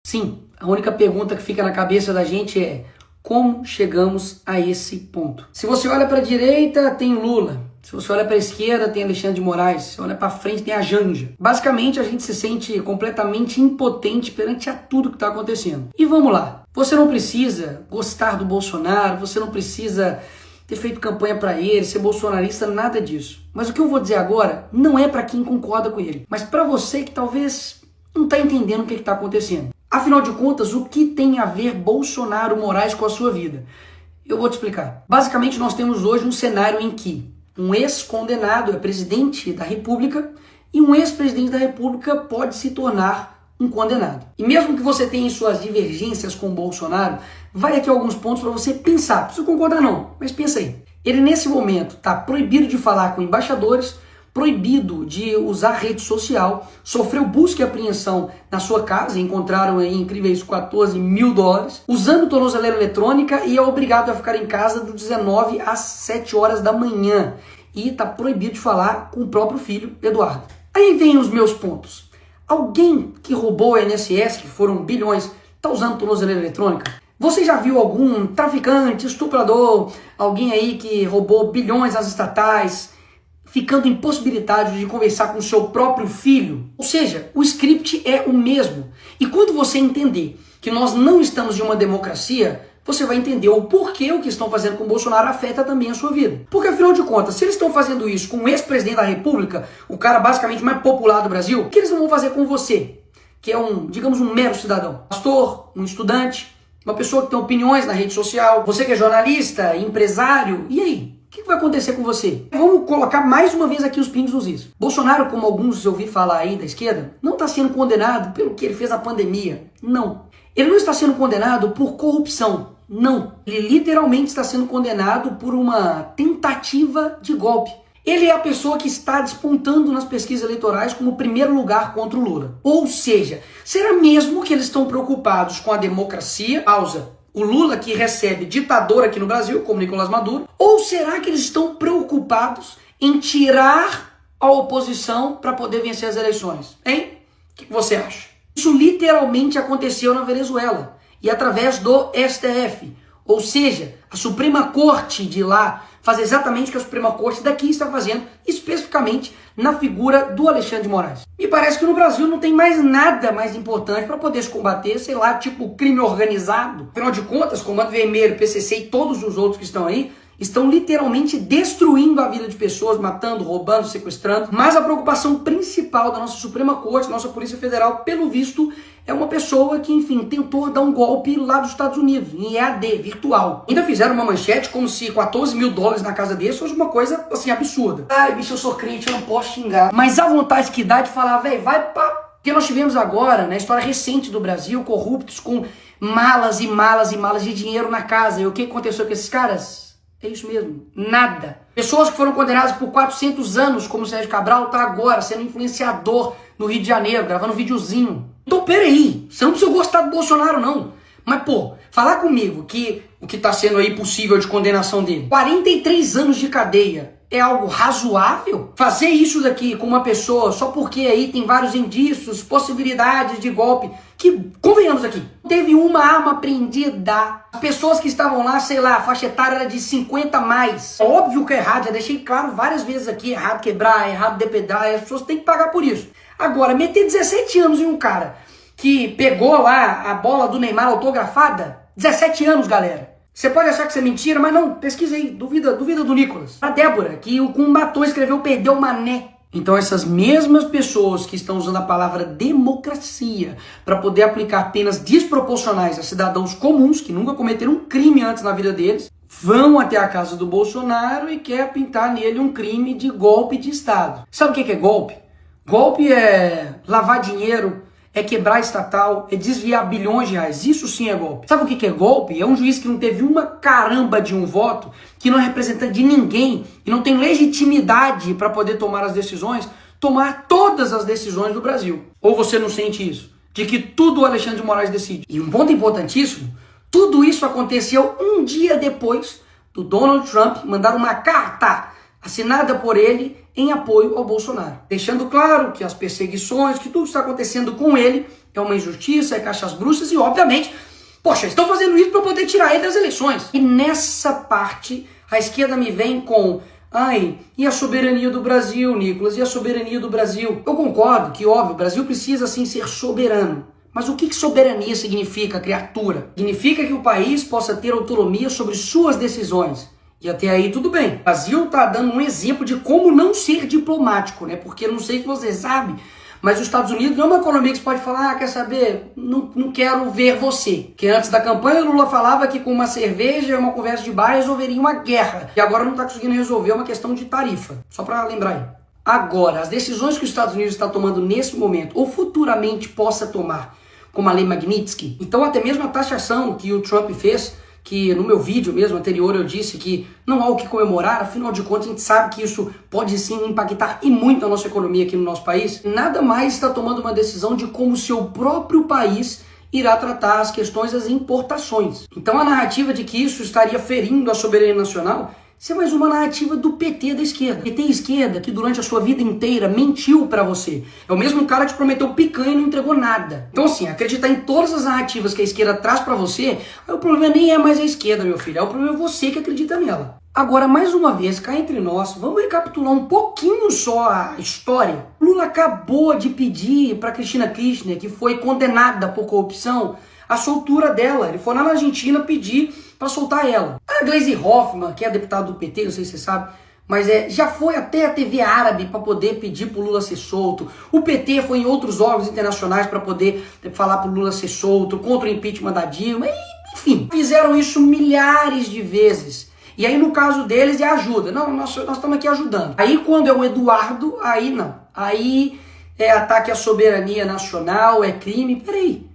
Sim, a única pergunta que fica na cabeça da gente é: como chegamos a esse ponto? Se você olha para a direita, tem Lula. Se você olha para a esquerda, tem Alexandre de Moraes. Se você olha para frente, tem a Janja. Basicamente, a gente se sente completamente impotente perante a tudo que está acontecendo. E vamos lá. Você não precisa gostar do Bolsonaro, você não precisa ter feito campanha para ele, ser bolsonarista, nada disso. Mas o que eu vou dizer agora não é para quem concorda com ele, mas para você que talvez não está entendendo o que está acontecendo. Afinal de contas, o que tem a ver Bolsonaro Moraes com a sua vida? Eu vou te explicar. Basicamente, nós temos hoje um cenário em que um ex-condenado é presidente da República e um ex-presidente da República pode se tornar um condenado. E mesmo que você tenha suas divergências com o Bolsonaro, vai aqui alguns pontos para você pensar. Não precisa concordar não, mas pensa aí. Ele nesse momento está proibido de falar com embaixadores, proibido de usar rede social, sofreu busca e apreensão na sua casa, encontraram aí incríveis $14 mil, usando tornozeleira eletrônica e é obrigado a ficar em casa do 19 às 7 horas da manhã. E está proibido de falar com o próprio filho, Eduardo. Aí vem os meus pontos. Alguém que roubou o INSS, que foram bilhões, está usando tornozeleira eletrônica? Você já viu algum traficante, estuprador, alguém aí que roubou bilhões às estatais, ficando impossibilitado de conversar com seu próprio filho? Ou seja, o script é o mesmo. E quando você entender que nós não estamos em uma democracia, você vai entender o porquê o que estão fazendo com o Bolsonaro afeta também a sua vida. Porque afinal de contas, se eles estão fazendo isso com o ex-presidente da República, o cara basicamente mais popular do Brasil, o que eles não vão fazer com você? Que é digamos, um mero cidadão. Pastor, um estudante, uma pessoa que tem opiniões na rede social, você que é jornalista, empresário, e aí? O que vai acontecer com você? Vamos colocar mais uma vez aqui os pingos nos is. Bolsonaro, como alguns eu ouvi falar aí da esquerda, não está sendo condenado pelo que ele fez na pandemia. Não. Ele não está sendo condenado por corrupção. Não. Ele literalmente está sendo condenado por uma tentativa de golpe. Ele é a pessoa que está despontando nas pesquisas eleitorais como primeiro lugar contra o Lula. Ou seja, será mesmo que eles estão preocupados com a democracia? Pausa. O Lula que recebe ditador aqui no Brasil, como Nicolás Maduro? Ou será que eles estão preocupados em tirar a oposição para poder vencer as eleições? Hein? O que você acha? Isso literalmente aconteceu na Venezuela e através do STF. Ou seja, a Suprema Corte de lá faz exatamente o que a Suprema Corte daqui está fazendo, especificamente na figura do Alexandre de Moraes. E parece que no Brasil não tem mais nada mais importante para poder se combater, sei lá, tipo crime organizado. Afinal de contas, Comando Vermelho, PCC e todos os outros que estão aí, estão literalmente destruindo a vida de pessoas, matando, roubando, sequestrando. Mas a preocupação principal da nossa Suprema Corte, nossa Polícia Federal, pelo visto, é uma pessoa que, enfim, tentou dar um golpe lá dos Estados Unidos, em EAD, virtual. Ainda fizeram uma manchete como se $14 mil na casa dele fosse uma coisa, assim, absurda. Ai, bicho, eu sou crente, eu não posso xingar. Mas a vontade que dá de falar, velho, vai pra... Porque nós tivemos agora, na história recente do Brasil, corruptos com malas e malas e malas de dinheiro na casa. E o que aconteceu com esses caras? É isso mesmo, nada. Pessoas que foram condenadas por 400 anos, como o Sérgio Cabral, tá agora sendo influenciador no Rio de Janeiro, gravando um videozinho. Então, peraí, você não precisa gostar do Bolsonaro, não. Mas, pô, falar comigo que o que tá sendo aí possível de condenação dele, 43 anos de cadeia, é algo razoável? Fazer isso daqui com uma pessoa só porque aí tem vários indícios, possibilidades de golpe, que, convenhamos aqui, teve uma arma apreendida. As pessoas que estavam lá, sei lá, a faixa etária era de 50 mais. É óbvio que é errado, já deixei claro várias vezes aqui, errado quebrar, errado depedrar, as pessoas têm que pagar por isso. Agora, meter 17 anos em um cara que pegou lá a bola do Neymar autografada, 17 anos, galera. Você pode achar que isso é mentira, mas não, pesquisa aí, duvida do Nicolas. A Débora, que com um batom escreveu perdeu o mané. Então essas mesmas pessoas que estão usando a palavra democracia para poder aplicar penas desproporcionais a cidadãos comuns, que nunca cometeram um crime antes na vida deles, vão até a casa do Bolsonaro e quer pintar nele um crime de golpe de Estado. Sabe o que é golpe? Golpe é lavar dinheiro, é quebrar estatal, é desviar bilhões de reais. Isso sim é golpe. Sabe o que é golpe? É um juiz que não teve uma caramba de um voto, que não é representante de ninguém e não tem legitimidade para poder tomar as decisões, tomar todas as decisões do Brasil. Ou você não sente isso? De que tudo o Alexandre de Moraes decide. E um ponto importantíssimo, tudo isso aconteceu um dia depois do Donald Trump mandar uma carta assinada por ele em apoio ao Bolsonaro, deixando claro que as perseguições, que tudo está acontecendo com ele é uma injustiça, é caixas bruxas e, obviamente, poxa, estão fazendo isso para poder tirar ele das eleições. E nessa parte, a esquerda me vem com: ai, e a soberania do Brasil, Nicolas, e a soberania do Brasil? Eu concordo que, óbvio, o Brasil precisa sim ser soberano. Mas o que soberania significa, criatura? Significa que o país possa ter autonomia sobre suas decisões. E até aí tudo bem. O Brasil está dando um exemplo de como não ser diplomático, né? Porque eu não sei se você sabe, mas os Estados Unidos não é uma economia que você pode falar: quer saber, não quero ver você. Que antes da campanha Lula falava que com uma cerveja e uma conversa de bar resolveria uma guerra. E agora não está conseguindo resolver uma questão de tarifa. Só para lembrar aí. Agora, as decisões que os Estados Unidos está tomando nesse momento, ou futuramente possa tomar, como a lei Magnitsky, então até mesmo a taxação que o Trump fez, que no meu vídeo mesmo anterior eu disse que não há o que comemorar, afinal de contas a gente sabe que isso pode sim impactar e muito a nossa economia aqui no nosso país, nada mais está tomando uma decisão de como o seu próprio país irá tratar as questões das importações. Então a narrativa de que isso estaria ferindo a soberania nacional, isso é mais uma narrativa do PT da esquerda. PT esquerda que durante a sua vida inteira mentiu pra você. É o mesmo cara que te prometeu picanha e não entregou nada. Então assim, acreditar em todas as narrativas que a esquerda traz pra você, aí o problema nem é mais a esquerda, meu filho. O problema é você que acredita nela. Agora, mais uma vez, cá entre nós, vamos recapitular um pouquinho só a história. Lula acabou de pedir pra Cristina Kirchner, que foi condenada por corrupção, a soltura dela. Ele foi lá na Argentina pedir para soltar ela. A Gleisi Hoffmann, que é deputada do PT, não sei se você sabe, mas já foi até a TV árabe para poder pedir para o Lula ser solto. O PT foi em outros órgãos internacionais para poder falar para o Lula ser solto, contra o impeachment da Dilma, enfim. Fizeram isso milhares de vezes. E aí no caso deles é ajuda. Não, nós estamos aqui ajudando. Aí quando é o Eduardo, aí não. Aí é ataque à soberania nacional, é crime. Peraí.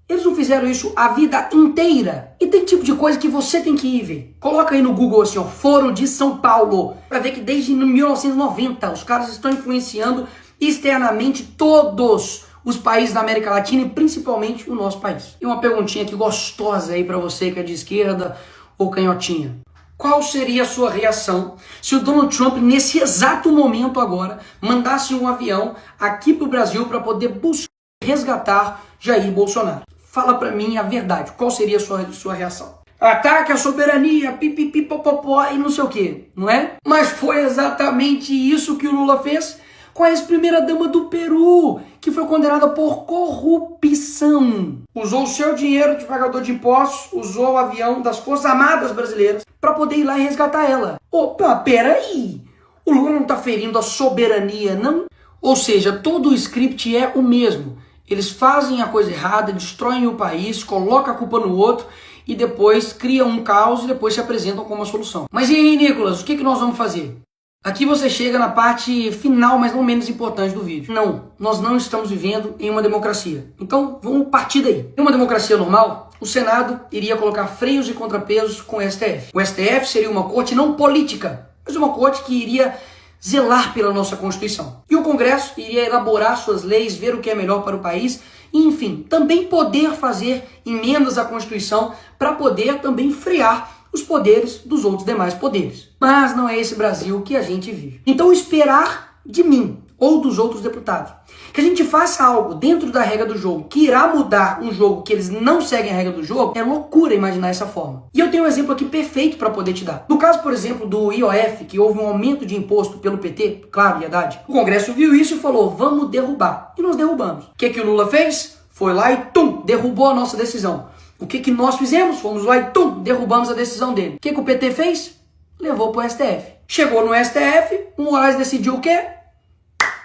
Eles não fizeram isso a vida inteira. E tem tipo de coisa que você tem que ir ver. Coloca aí no Google assim, ó, Foro de São Paulo, para ver que desde 1990 os caras estão influenciando externamente todos os países da América Latina e principalmente o nosso país. E uma perguntinha aqui gostosa aí para você que é de esquerda ou canhotinha. Qual seria a sua reação se o Donald Trump, nesse exato momento agora, mandasse um avião aqui pro Brasil para poder buscar resgatar Jair Bolsonaro? Fala pra mim a verdade, qual seria a sua reação? Ataque à soberania, pipipipopopó e não sei o que, não é? Mas foi exatamente isso que o Lula fez com a ex-primeira-dama do Peru, que foi condenada por corrupção. Usou o seu dinheiro de pagador de impostos, usou o avião das Forças Armadas Brasileiras para poder ir lá e resgatar ela. Opa, peraí, o Lula não tá ferindo a soberania, não? Ou seja, todo o script é o mesmo. Eles fazem a coisa errada, destroem o país, colocam a culpa no outro e depois criam um caos e depois se apresentam como uma solução. Mas e aí, Nicolas, o que nós vamos fazer? Aqui você chega na parte final, mas não menos importante do vídeo. Não, nós não estamos vivendo em uma democracia. Então, vamos partir daí. Em uma democracia normal, o Senado iria colocar freios e contrapesos com o STF. O STF seria uma corte não política, mas uma corte que iria zelar pela nossa Constituição. E o Congresso iria elaborar suas leis, ver o que é melhor para o país, e, enfim, também poder fazer emendas à Constituição para poder também frear os poderes dos outros demais poderes. Mas não é esse Brasil que a gente vive. Então esperar de mim ou dos outros deputados que a gente faça algo dentro da regra do jogo que irá mudar um jogo que eles não seguem a regra do jogo, é loucura imaginar essa forma. E eu tenho um exemplo aqui perfeito para poder te dar. No caso, por exemplo, do IOF, que houve um aumento de imposto pelo PT, claro, verdade, o Congresso viu isso e falou, vamos derrubar. E nós derrubamos. O que o Lula fez? Foi lá e derrubou a nossa decisão. O que nós fizemos? Fomos lá e derrubamos a decisão dele. O que o PT fez? Levou para o STF. Chegou no STF, o Moraes decidiu o quê?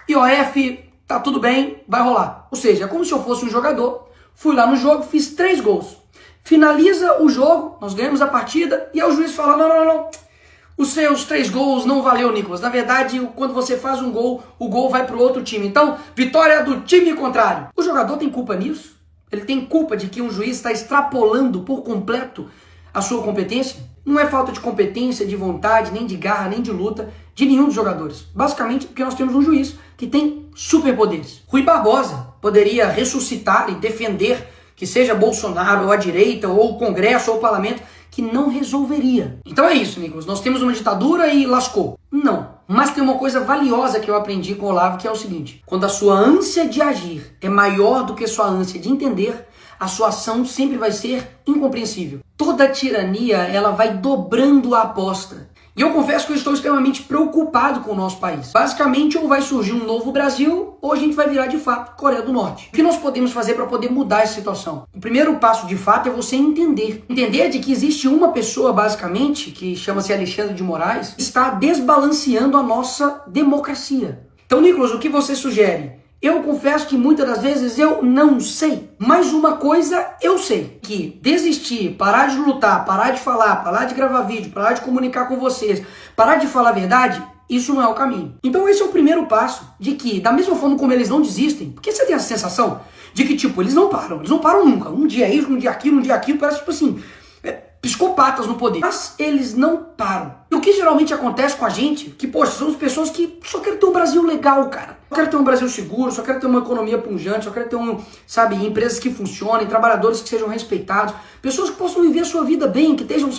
IOF, tá tudo bem, vai rolar. Ou seja, é como se eu fosse um jogador, fui lá no jogo, fiz 3 gols. Finaliza o jogo, nós ganhamos a partida, e aí o juiz fala, não. Os seus 3 gols não valeu, Nicolas. Na verdade, quando você faz um gol, o gol vai para o outro time. Então, vitória do time contrário. O jogador tem culpa nisso? Ele tem culpa de que um juiz está extrapolando por completo a sua competência? Não é falta de competência, de vontade, nem de garra, nem de luta de nenhum dos jogadores. Basicamente porque nós temos um juiz que tem superpoderes. Rui Barbosa poderia ressuscitar e defender que seja Bolsonaro ou a direita ou o Congresso ou o Parlamento, que não resolveria. Então é isso, Nicolas. Nós temos uma ditadura e lascou. Não. Mas tem uma coisa valiosa que eu aprendi com o Olavo, que é o seguinte: quando a sua ânsia de agir é maior do que a sua ânsia de entender, a sua ação sempre vai ser incompreensível. Toda tirania, ela vai dobrando a aposta. E eu confesso que eu estou extremamente preocupado com o nosso país. Basicamente, ou vai surgir um novo Brasil, ou a gente vai virar de fato Coreia do Norte. O que nós podemos fazer para poder mudar essa situação? O primeiro passo de fato é você entender. Entender de que existe uma pessoa, basicamente, que chama-se Alexandre de Moraes, que está desbalanceando a nossa democracia. Então, Nicolas, o que você sugere? Eu confesso que muitas das vezes eu não sei, mas uma coisa eu sei, que desistir, parar de lutar, parar de falar, parar de gravar vídeo, parar de comunicar com vocês, parar de falar a verdade, isso não é o caminho. Então esse é o primeiro passo, de que da mesma forma como eles não desistem, porque você tem a sensação de que tipo, eles não param nunca, um dia isso, um dia aquilo, parece tipo assim, psicopatas no poder. Mas eles não param. E o que geralmente acontece com a gente, que, poxa, somos pessoas que só querem ter um Brasil legal, cara. Só querem ter um Brasil seguro, só querem ter uma economia pujante, só querem ter empresas que funcionem, trabalhadores que sejam respeitados, pessoas que possam viver a sua vida bem, que estejam,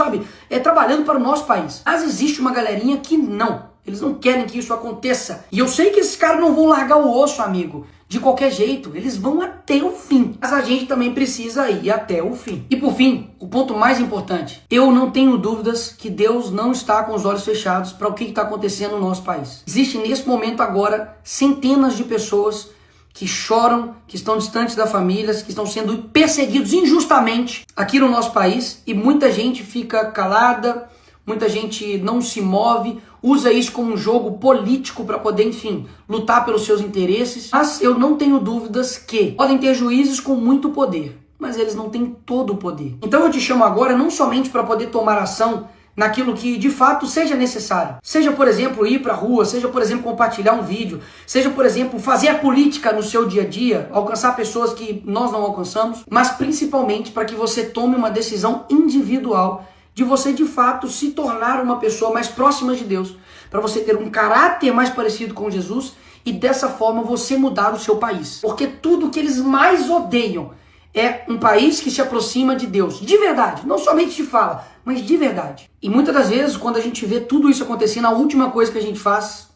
trabalhando para o nosso país. Mas existe uma galerinha que não. Eles não querem que isso aconteça. E eu sei que esses caras não vão largar o osso, amigo. De qualquer jeito, eles vão até o fim. Mas a gente também precisa ir até o fim. E por fim, o ponto mais importante. Eu não tenho dúvidas que Deus não está com os olhos fechados para o que está acontecendo no nosso país. Existe nesse momento agora centenas de pessoas que choram, que estão distantes das famílias, que estão sendo perseguidos injustamente aqui no nosso país. E muita gente fica calada, muita gente não se move, usa isso como um jogo político para poder, enfim, lutar pelos seus interesses. Mas eu não tenho dúvidas que podem ter juízes com muito poder, mas eles não têm todo o poder. Então eu te chamo agora não somente para poder tomar ação naquilo que de fato seja necessário. Seja, por exemplo, ir para a rua, seja, por exemplo, compartilhar um vídeo, seja, por exemplo, fazer a política no seu dia a dia, alcançar pessoas que nós não alcançamos, mas principalmente para que você tome uma decisão individual de você de fato se tornar uma pessoa mais próxima de Deus, para você ter um caráter mais parecido com Jesus e dessa forma você mudar o seu país. Porque tudo que eles mais odeiam é um país que se aproxima de Deus, de verdade, não somente de fala, mas de verdade. E muitas das vezes, quando a gente vê tudo isso acontecendo, a última coisa que a gente faz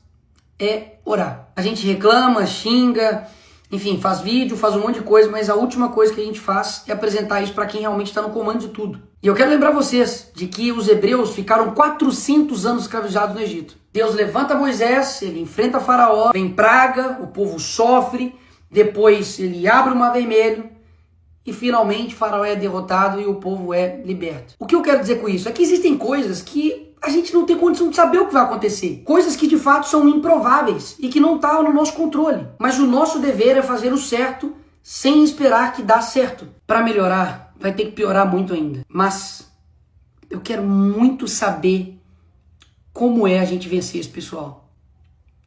é orar. A gente reclama, xinga, enfim, faz vídeo, faz um monte de coisa, mas a última coisa que a gente faz é apresentar isso para quem realmente está no comando de tudo. E eu quero lembrar vocês de que os hebreus ficaram 400 anos escravizados no Egito. Deus levanta Moisés, ele enfrenta Faraó, vem praga, o povo sofre, depois ele abre o Mar Vermelho e finalmente Faraó é derrotado e o povo é liberto. O que eu quero dizer com isso é que existem coisas que a gente não tem condição de saber o que vai acontecer. Coisas que de fato são improváveis e que não estão no nosso controle. Mas o nosso dever é fazer o certo sem esperar que dá certo. Para melhorar, vai ter que piorar muito ainda. Mas eu quero muito saber como é a gente vencer esse pessoal.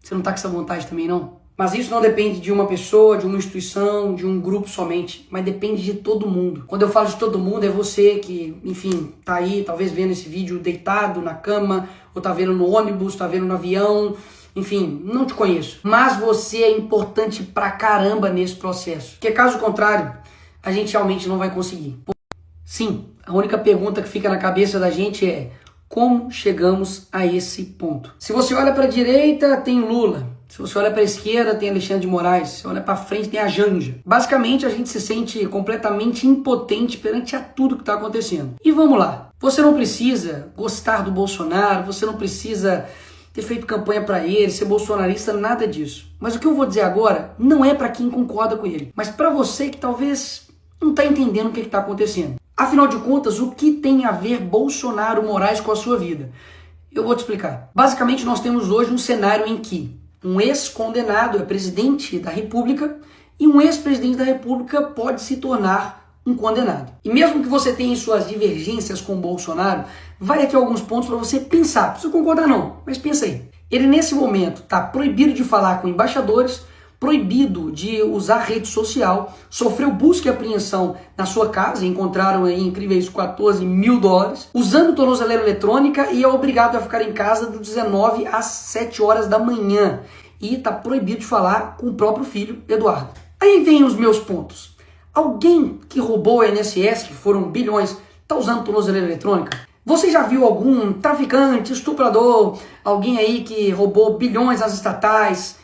Você não tá com essa vontade também, não? Mas isso não depende de uma pessoa, de uma instituição, de um grupo somente, mas depende de todo mundo. Quando eu falo de todo mundo, é você que, enfim, tá aí, talvez vendo esse vídeo deitado na cama, ou tá vendo no ônibus, tá vendo no avião, enfim, não te conheço. Mas você é importante pra caramba nesse processo. Porque caso contrário, a gente realmente não vai conseguir. Sim, a única pergunta que fica na cabeça da gente é: como chegamos a esse ponto? Se você olha para a direita, tem Lula. Se você olha para a esquerda, tem Alexandre de Moraes. Se você olha para frente, tem a Janja. Basicamente, a gente se sente completamente impotente perante a tudo que está acontecendo. E vamos lá. Você não precisa gostar do Bolsonaro, você não precisa ter feito campanha para ele, ser bolsonarista, nada disso. Mas o que eu vou dizer agora não é para quem concorda com ele, mas para você que talvez não está entendendo o que está acontecendo. Afinal de contas, o que tem a ver Bolsonaro, Moraes com a sua vida? Eu vou te explicar. Basicamente, nós temos hoje um cenário em que um ex-condenado é presidente da República e um ex-presidente da República pode se tornar um condenado. E mesmo que você tenha suas divergências com o Bolsonaro, vai aqui alguns pontos para você pensar. Não precisa concordar não, mas pensa aí. Ele nesse momento está proibido de falar com embaixadores, proibido de usar rede social, sofreu busca e apreensão na sua casa, encontraram aí incríveis $14 mil, usando tornozeleira eletrônica e é obrigado a ficar em casa do 19 às 7 horas da manhã. E está proibido de falar com o próprio filho, Eduardo. Aí vem os meus pontos. Alguém que roubou o INSS, que foram bilhões, está usando tornozeleira eletrônica? Você já viu algum traficante, estuprador, alguém aí que roubou bilhões às estatais,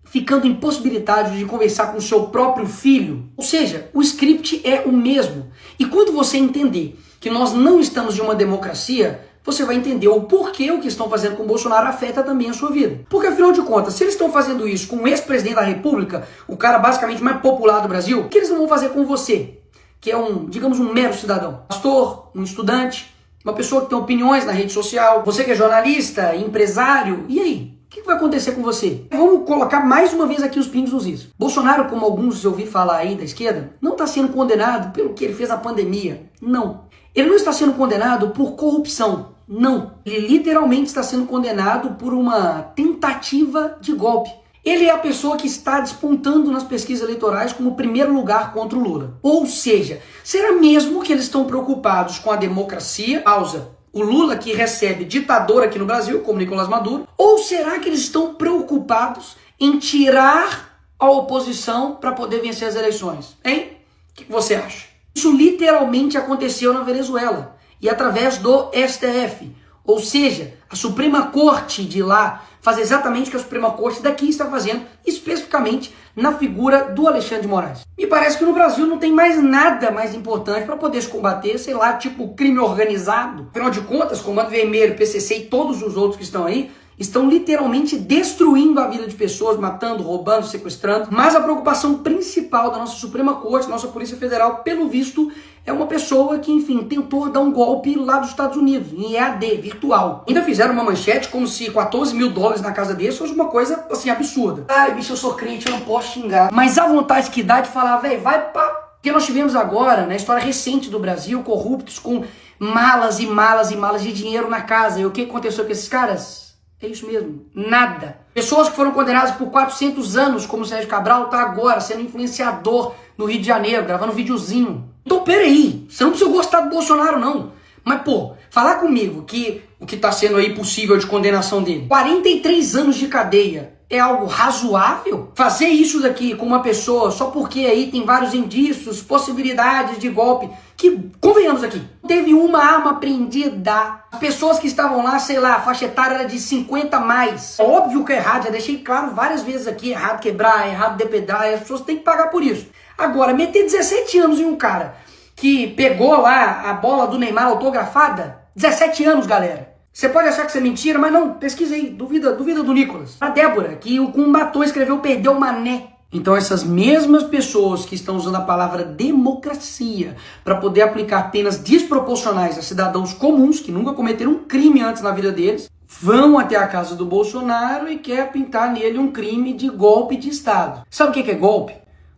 ficando impossibilitado de conversar com seu próprio filho? Ou seja, o script é o mesmo. E quando você entender que nós não estamos em uma democracia, você vai entender o porquê o que estão fazendo com o Bolsonaro afeta também a sua vida. Porque afinal de contas, se eles estão fazendo isso com o ex-presidente da República, o cara basicamente mais popular do Brasil, o que eles não vão fazer com você? Que é digamos, um mero cidadão. Pastor, um estudante, uma pessoa que tem opiniões na rede social, você que é jornalista, empresário, e aí? O que vai acontecer com você? Vamos colocar mais uma vez aqui os pingos nos is. Bolsonaro, como alguns eu ouvi falar aí da esquerda, não está sendo condenado pelo que ele fez na pandemia. Não. Ele não está sendo condenado por corrupção. Não. Ele literalmente está sendo condenado por uma tentativa de golpe. Ele é a pessoa que está despontando nas pesquisas eleitorais como primeiro lugar contra o Lula. Ou seja, será mesmo que eles estão preocupados com a democracia? Pausa. O Lula que recebe ditador aqui no Brasil, como Nicolás Maduro? Ou será que eles estão preocupados em tirar a oposição para poder vencer as eleições? Hein? O que você acha? Isso literalmente aconteceu na Venezuela e através do STF. Ou seja, a Suprema Corte de lá faz exatamente o que a Suprema Corte daqui está fazendo, especificamente na figura do Alexandre de Moraes. Me parece que no Brasil não tem mais nada mais importante para poder se combater, sei lá, tipo crime organizado. Afinal de contas, Comando Vermelho, PCC e todos os outros que estão aí, estão literalmente destruindo a vida de pessoas, matando, roubando, sequestrando. Mas a preocupação principal da nossa Suprema Corte, nossa Polícia Federal, pelo visto, é uma pessoa que, enfim, tentou dar um golpe lá dos Estados Unidos, em EAD, virtual. Ainda fizeram uma manchete como se $14 mil na casa dele fosse uma coisa, assim, absurda. Ai, bicho, eu sou crente, eu não posso xingar. Mas a vontade que dá de falar, velho, vai pra... Porque nós tivemos agora, na história recente do Brasil, corruptos com malas e malas e malas de dinheiro na casa. E o que aconteceu com esses caras? É isso mesmo, nada. Pessoas que foram condenadas por 400 anos, como o Sérgio Cabral, tá agora sendo influenciador no Rio de Janeiro, gravando um videozinho. Então, peraí, você não precisa gostar do Bolsonaro, não. Mas, pô, falar comigo que o que tá sendo aí possível de condenação dele, 43 anos de cadeia, é algo razoável? Fazer isso daqui com uma pessoa só porque aí tem vários indícios, possibilidades de golpe, que, convenhamos aqui, teve uma arma apreendida. As pessoas que estavam lá, sei lá, a faixa etária era de 50 a mais. É óbvio que é errado, já deixei claro várias vezes aqui, errado quebrar, errado depredar, e as pessoas têm que pagar por isso. Agora, meter 17 anos em um cara que pegou lá a bola do Neymar autografada, 17 anos, galera. Você pode achar que isso é mentira, mas não, pesquisa aí, duvida do Nicolas. A Débora, que com um batom escreveu perdeu o mané. Então essas mesmas pessoas que estão usando a palavra democracia para poder aplicar penas desproporcionais a cidadãos comuns, que nunca cometeram um crime antes na vida deles, vão até a casa do Bolsonaro e quer pintar nele um crime de golpe de Estado. Sabe o que é golpe?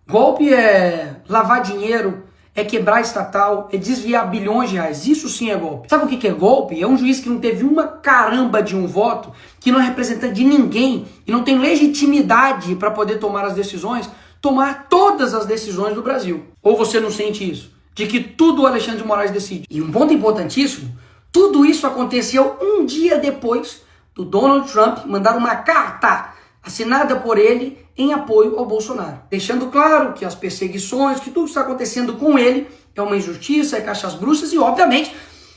Golpe é lavar dinheiro, é quebrar estatal, é desviar bilhões de reais. Isso sim é golpe. Sabe o que é golpe? É um juiz que não teve uma caramba de um voto, que não é representante de ninguém e não tem legitimidade para poder tomar as decisões, tomar todas as decisões do Brasil. Ou você não sente isso? De que tudo o Alexandre de Moraes decide. E um ponto importantíssimo, tudo isso aconteceu um dia depois do Donald Trump mandar uma carta assinada por ele em apoio ao Bolsonaro, deixando claro que as perseguições, que tudo que está acontecendo com ele é uma injustiça, é caixas bruxas e, obviamente,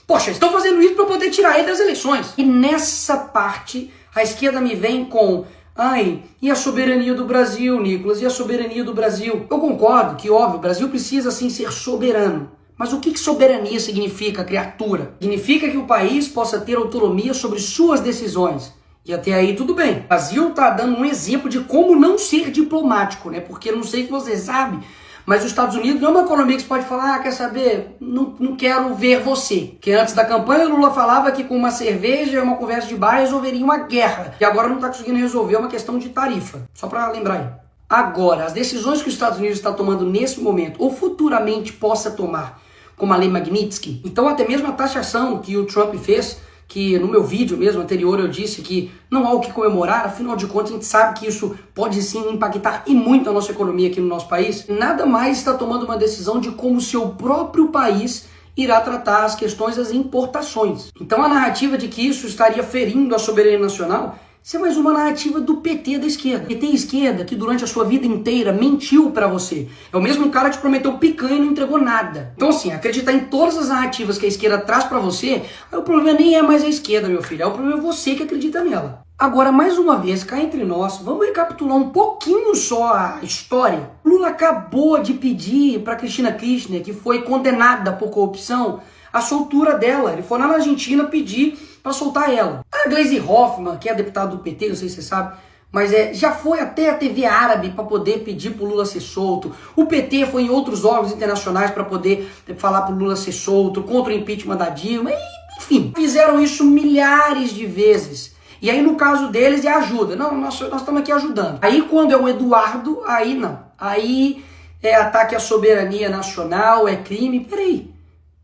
poxa, estão fazendo isso para poder tirar ele das eleições. E nessa parte, a esquerda me vem com, ai, e a soberania do Brasil, Nicolas, e a soberania do Brasil? Eu concordo que, óbvio, o Brasil precisa, sim, ser soberano. Mas o que soberania significa, criatura? Significa que o país possa ter autonomia sobre suas decisões. E até aí tudo bem. O Brasil está dando um exemplo de como não ser diplomático, né? Porque eu não sei se você sabe, mas os Estados Unidos não é uma economia que você pode falar, quer saber, não quero ver você. Que antes da campanha o Lula falava que com uma cerveja e uma conversa de bar resolveria uma guerra. E agora não está conseguindo resolver, uma questão de tarifa. Só para lembrar aí. Agora, as decisões que os Estados Unidos está tomando nesse momento, ou futuramente possa tomar, como a lei Magnitsky, então até mesmo a taxação que o Trump fez, que no meu vídeo mesmo anterior eu disse que não há o que comemorar, afinal de contas a gente sabe que isso pode sim impactar e muito a nossa economia aqui no nosso país, nada mais está tomando uma decisão de como o seu próprio país irá tratar as questões das importações. Então a narrativa de que isso estaria ferindo a soberania nacional Isso é mais uma narrativa do PT da esquerda. PT esquerda que durante a sua vida inteira mentiu pra você. É o mesmo cara que te prometeu picanha e não entregou nada. Então assim, acreditar em todas as narrativas que a esquerda traz pra você, aí o problema nem é mais a esquerda, meu filho. É o problema você que acredita nela. Agora, mais uma vez, cá entre nós, vamos recapitular um pouquinho só a história. Lula acabou de pedir pra Cristina Kirchner, que foi condenada por corrupção, a soltura dela. Ele foi lá na Argentina pedir para soltar ela. A Gleisi Hoffmann, que é deputada do PT, não sei se você sabe, mas já foi até a TV árabe para poder pedir para o Lula ser solto. O PT foi em outros órgãos internacionais para poder falar para o Lula ser solto, contra o impeachment da Dilma, enfim. Fizeram isso milhares de vezes. E aí no caso deles é ajuda. Não, nós estamos aqui ajudando. Aí quando é o Eduardo, aí não. Aí é ataque à soberania nacional, é crime. Peraí.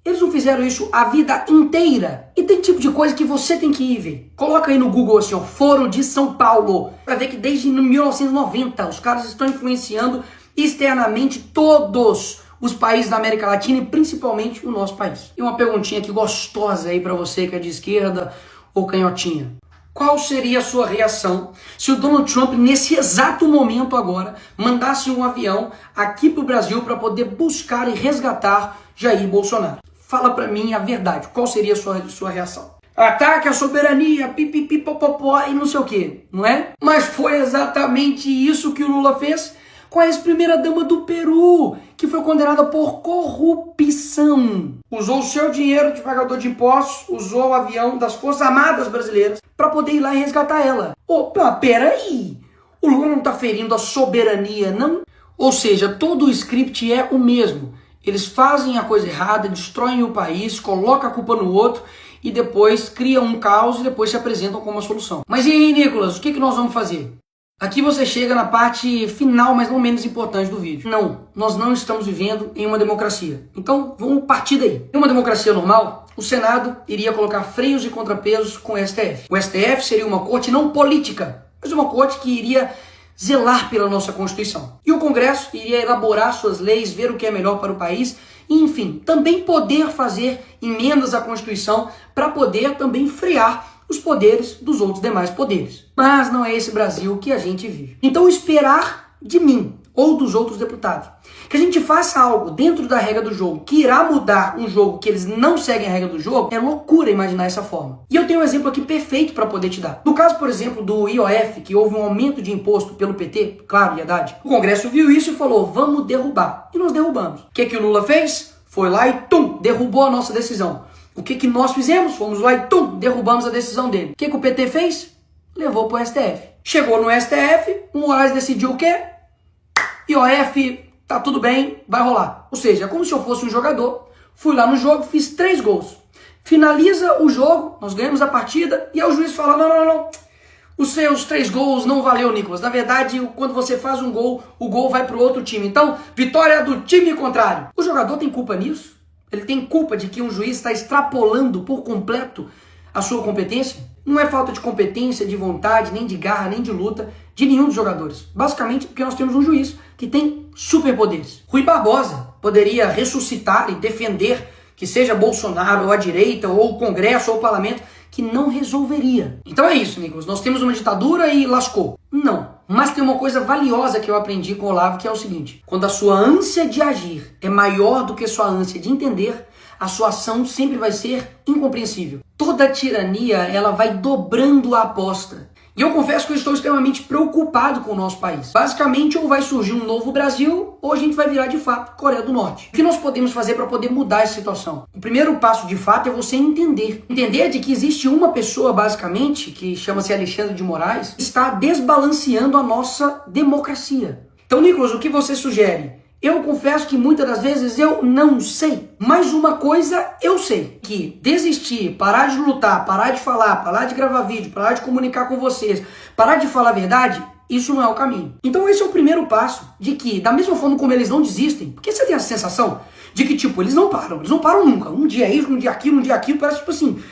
Eles não fizeram isso a vida inteira. E tem tipo de coisa que você tem que ir ver. Coloca aí no Google assim, ó, Foro de São Paulo. Pra ver que desde 1990 os caras estão influenciando externamente todos os países da América Latina e principalmente o nosso país. E uma perguntinha aqui gostosa aí pra você que é de esquerda ou canhotinha. Qual seria a sua reação se o Donald Trump, nesse exato momento agora, mandasse um avião aqui pro Brasil para poder buscar e resgatar Jair Bolsonaro? Fala pra mim a verdade, qual seria a sua reação? Ataque à soberania, pipipipopopó e não sei o que, não é? Mas foi exatamente isso que o Lula fez com a ex-primeira-dama do Peru, que foi condenada por corrupção. Usou o seu dinheiro de pagador de impostos, usou o avião das Forças Armadas Brasileiras para poder ir lá e resgatar ela. Opa, peraí! O Lula não tá ferindo a soberania, não? Ou seja, todo o script é o mesmo. Eles fazem a coisa errada, destroem o país, colocam a culpa no outro e depois criam um caos e depois se apresentam como uma solução. Mas e aí, Nicolas, o que nós vamos fazer? Aqui você chega na parte final, mas não menos importante do vídeo. Não, nós não estamos vivendo em uma democracia. Então, vamos partir daí. Em uma democracia normal, o Senado iria colocar freios e contrapesos com o STF. O STF seria uma corte não política, mas uma corte que iria zelar pela nossa Constituição. E o Congresso iria elaborar suas leis, ver o que é melhor para o país, e, enfim, também poder fazer emendas à Constituição para poder também frear os poderes dos outros demais poderes. Mas não é esse Brasil que a gente vive. Então esperar de mim ou dos outros deputados que a gente faça algo dentro da regra do jogo que irá mudar um jogo que eles não seguem a regra do jogo, é loucura imaginar essa forma. E eu tenho um exemplo aqui perfeito para poder te dar. No caso, por exemplo, do IOF, que houve um aumento de imposto pelo PT, claro, e Haddad, o Congresso viu isso e falou, vamos derrubar. E nós derrubamos. O que o Lula fez? Foi lá e derrubou a nossa decisão. O que nós fizemos? Fomos lá e derrubamos a decisão dele. O que o PT fez? Levou pro STF. Chegou no STF, o Moraes decidiu o quê? IOF, tá tudo bem, vai rolar. Ou seja, é como se eu fosse um jogador, fui lá no jogo, fiz 3 gols. Finaliza o jogo, nós ganhamos a partida, e aí o juiz fala, não. Os seus 3 gols não valeu, Nicolas. Na verdade, quando você faz um gol, o gol vai pro outro time. Então, vitória do time contrário. O jogador tem culpa nisso? Ele tem culpa de que um juiz está extrapolando por completo a sua competência? Não é falta de competência, de vontade, nem de garra, nem de luta de nenhum dos jogadores. Basicamente porque nós temos um juiz que tem superpoderes. Rui Barbosa poderia ressuscitar e defender que seja Bolsonaro ou a direita ou o Congresso ou o Parlamento, que não resolveria. Então é isso, Nicolas. Nós temos uma ditadura e lascou. Não. Mas tem uma coisa valiosa que eu aprendi com o Olavo, que é o seguinte. Quando a sua ânsia de agir é maior do que a sua ânsia de entender, a sua ação sempre vai ser incompreensível. Toda tirania, ela vai dobrando a aposta. E eu confesso que eu estou extremamente preocupado com o nosso país. Basicamente, ou vai surgir um novo Brasil, ou a gente vai virar de fato Coreia do Norte. O que nós podemos fazer para poder mudar essa situação? O primeiro passo de fato é você entender. Entender de que existe uma pessoa, basicamente, que chama-se Alexandre de Moraes, que está desbalanceando a nossa democracia. Então, Nicolas, o que você sugere? Eu confesso que muitas das vezes eu não sei. Mas uma coisa eu sei. Que desistir, parar de lutar, parar de falar, parar de gravar vídeo, parar de comunicar com vocês, parar de falar a verdade, isso não é o caminho. Então esse é o primeiro passo de que, da mesma forma como eles não desistem, porque você tem a sensação de que, tipo, eles não param nunca. Um dia isso, um dia aquilo, parece tipo assim,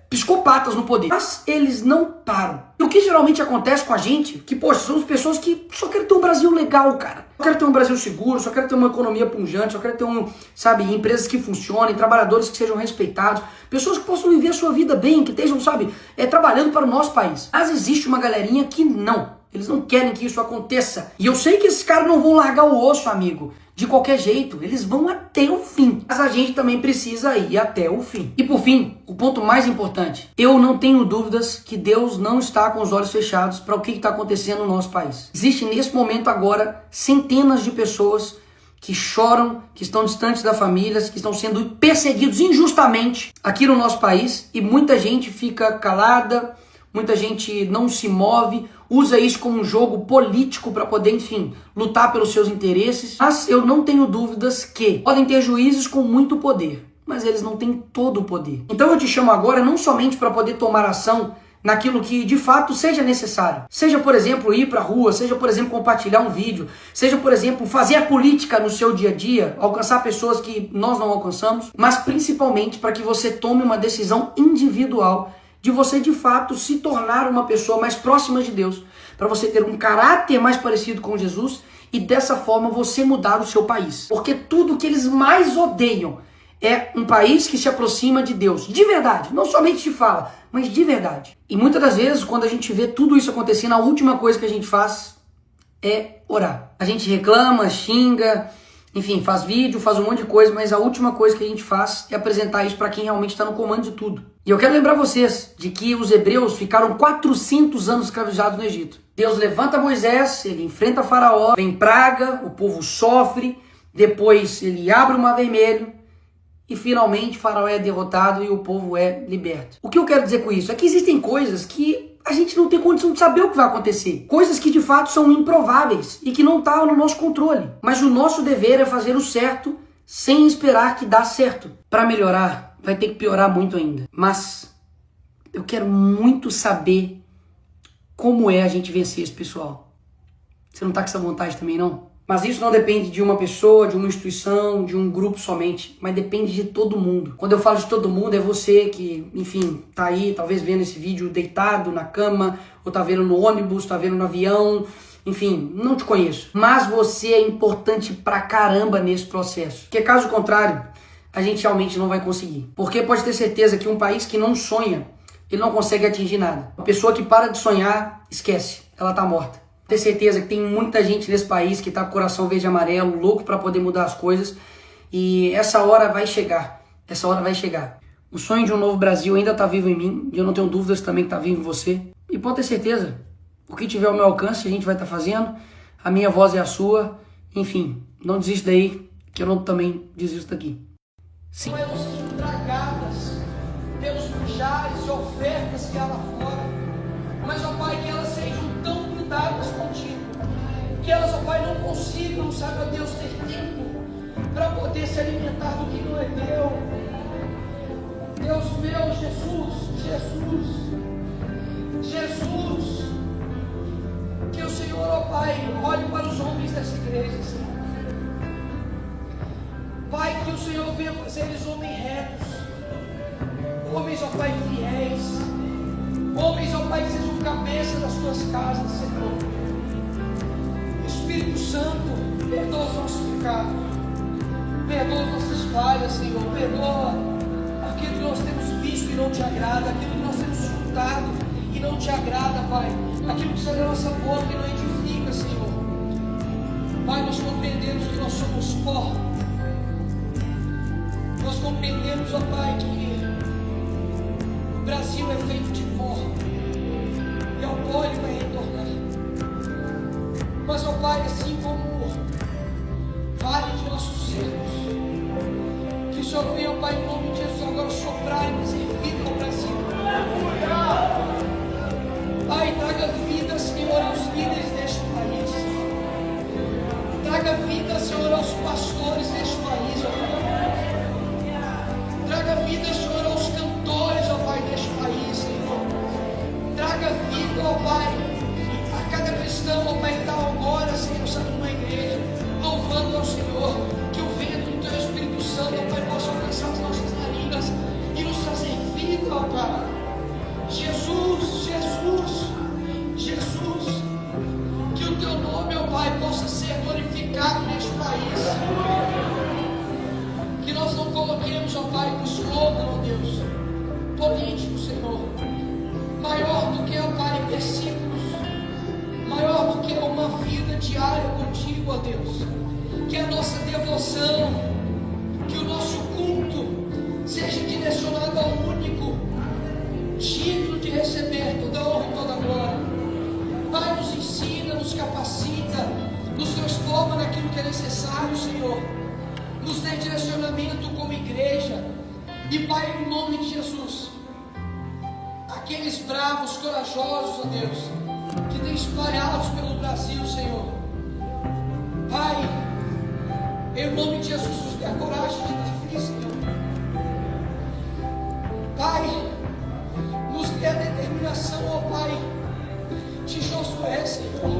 psicopatas no poder. Mas eles não param. E o que geralmente acontece com a gente, que, poxa, somos pessoas que só querem ter um Brasil legal, cara. Só querem ter um Brasil seguro, só querem ter uma economia pujante, só querem ter sabe, empresas que funcionem, trabalhadores que sejam respeitados, pessoas que possam viver a sua vida bem, que estejam, sabe, trabalhando para o nosso país. Mas existe uma galerinha que não. Eles não querem que isso aconteça. E eu sei que esses caras não vão largar o osso, amigo. De qualquer jeito, eles vão até o fim. Mas a gente também precisa ir até o fim. E por fim, o ponto mais importante. Eu não tenho dúvidas que Deus não está com os olhos fechados para o que está acontecendo no nosso país. Existe nesse momento agora centenas de pessoas que choram, que estão distantes da família, que estão sendo perseguidos injustamente aqui no nosso país. E muita gente fica calada, muita gente não se move, usa isso como um jogo político para poder, enfim, lutar pelos seus interesses. Mas eu não tenho dúvidas que podem ter juízes com muito poder, mas eles não têm todo o poder. Então eu te chamo agora não somente para poder tomar ação naquilo que de fato seja necessário. Seja, por exemplo, ir para a rua, seja, por exemplo, compartilhar um vídeo, seja, por exemplo, fazer a política no seu dia a dia, alcançar pessoas que nós não alcançamos, mas principalmente para que você tome uma decisão individual de você de fato se tornar uma pessoa mais próxima de Deus, para você ter um caráter mais parecido com Jesus e dessa forma você mudar o seu país. Porque tudo que eles mais odeiam é um país que se aproxima de Deus, de verdade, não somente de fala, mas de verdade. E muitas das vezes, quando a gente vê tudo isso acontecendo, a última coisa que a gente faz é orar. A gente reclama, xinga, enfim, faz vídeo, faz um monte de coisa, mas a última coisa que a gente faz é apresentar isso para quem realmente está no comando de tudo. E eu quero lembrar vocês de que os hebreus ficaram 400 anos escravizados no Egito. Deus levanta Moisés, ele enfrenta Faraó, vem praga, o povo sofre, depois ele abre o Mar Vermelho e finalmente Faraó é derrotado e o povo é liberto. O que eu quero dizer com isso é que existem coisas que a gente não tem condição de saber o que vai acontecer. Coisas que de fato são improváveis e que não estão no nosso controle. Mas o nosso dever é fazer o certo sem esperar que dá certo. Para melhorar, vai ter que piorar muito ainda. Mas eu quero muito saber como é a gente vencer esse pessoal. Você não tá com essa vontade também, não? Mas isso não depende de uma pessoa, de uma instituição, de um grupo somente, mas depende de todo mundo. Quando eu falo de todo mundo, é você que, enfim, tá aí, talvez vendo esse vídeo deitado na cama, ou tá vendo no ônibus, tá vendo no avião, enfim, não te conheço. Mas você é importante pra caramba nesse processo. Porque caso contrário, a gente realmente não vai conseguir. Porque pode ter certeza que um país que não sonha, ele não consegue atingir nada. Uma pessoa que para de sonhar, esquece, ela tá morta. Ter certeza que tem muita gente nesse país que tá com o coração verde e amarelo, louco para poder mudar as coisas. E essa hora vai chegar. Essa hora vai chegar. O sonho de um novo Brasil ainda tá vivo em mim. E eu não tenho dúvidas também que tá vivo em você. E pode ter certeza. O que tiver ao meu alcance, a gente vai estar fazendo. A minha voz é a sua. Enfim, não desiste daí, que eu não também desisto daqui. Sim. Pelos dragadas, pelos pujares e ofertas que há lá fora. Mas, ó Pai, que elas sejam tão cuidadas contigo, que elas, ó Pai, não consigam, sabe, ó Deus, ter tempo para poder se alimentar do que não é teu. Deus meu, Jesus, que o Senhor, ó Pai, olhe para os homens dessa igreja, Senhor. Pai, que o Senhor venha fazer eles homens retos, homens, ó Pai, fiéis, homens, ó Pai, que sejam cabeça das suas casas, Senhor. Espírito Santo, perdoa os nossos pecados, perdoa as nossas falhas, Senhor, perdoa aquilo que nós temos visto e não te agrada, aquilo que nós temos escutado e não te agrada, Pai, aquilo que sai da nossa boca e não edifica, Senhor. Pai, nós compreendemos que nós somos pó, nós compreendemos, ó Pai, que o Brasil é feito de pó, e ao pó ele vai retornar. Mas, ó Pai, assim como vale de nossos erros, que o Senhor venha, ó Pai, em nome de Jesus, agora soprar e trazer vida ao Brasil. Pai, traga vida, Senhor, aos líderes deste país. Traga vida, Senhor, aos pastores deste país, ó Pai. Traga vida, Senhor, aos cantores, ó Pai, deste país, Senhor. Traga vida, ó Pai, a cada cristão, ó Pai, que está agora, Senhor, sabe, numa igreja, louvando ao Senhor, que o vento do Teu Espírito Santo, ó Pai, possa alcançar as nossas narinas e nos trazer vida, ó Pai. diária contigo, ó Deus. Que a nossa devoção, que o nosso culto seja direcionado ao único digno de receber toda a honra e toda a glória. Pai, nos ensina, nos capacita, nos transforma naquilo que é necessário, Senhor. Nos dê direcionamento como igreja. E Pai, em nome de Jesus, aqueles bravos, corajosos, ó Deus, que tem espalhados pelo Brasil, Senhor. Pai, em nome de Jesus, nos dê a coragem de estar feliz, Senhor. Pai, nos dê a determinação, ó Pai, de Josué, Senhor.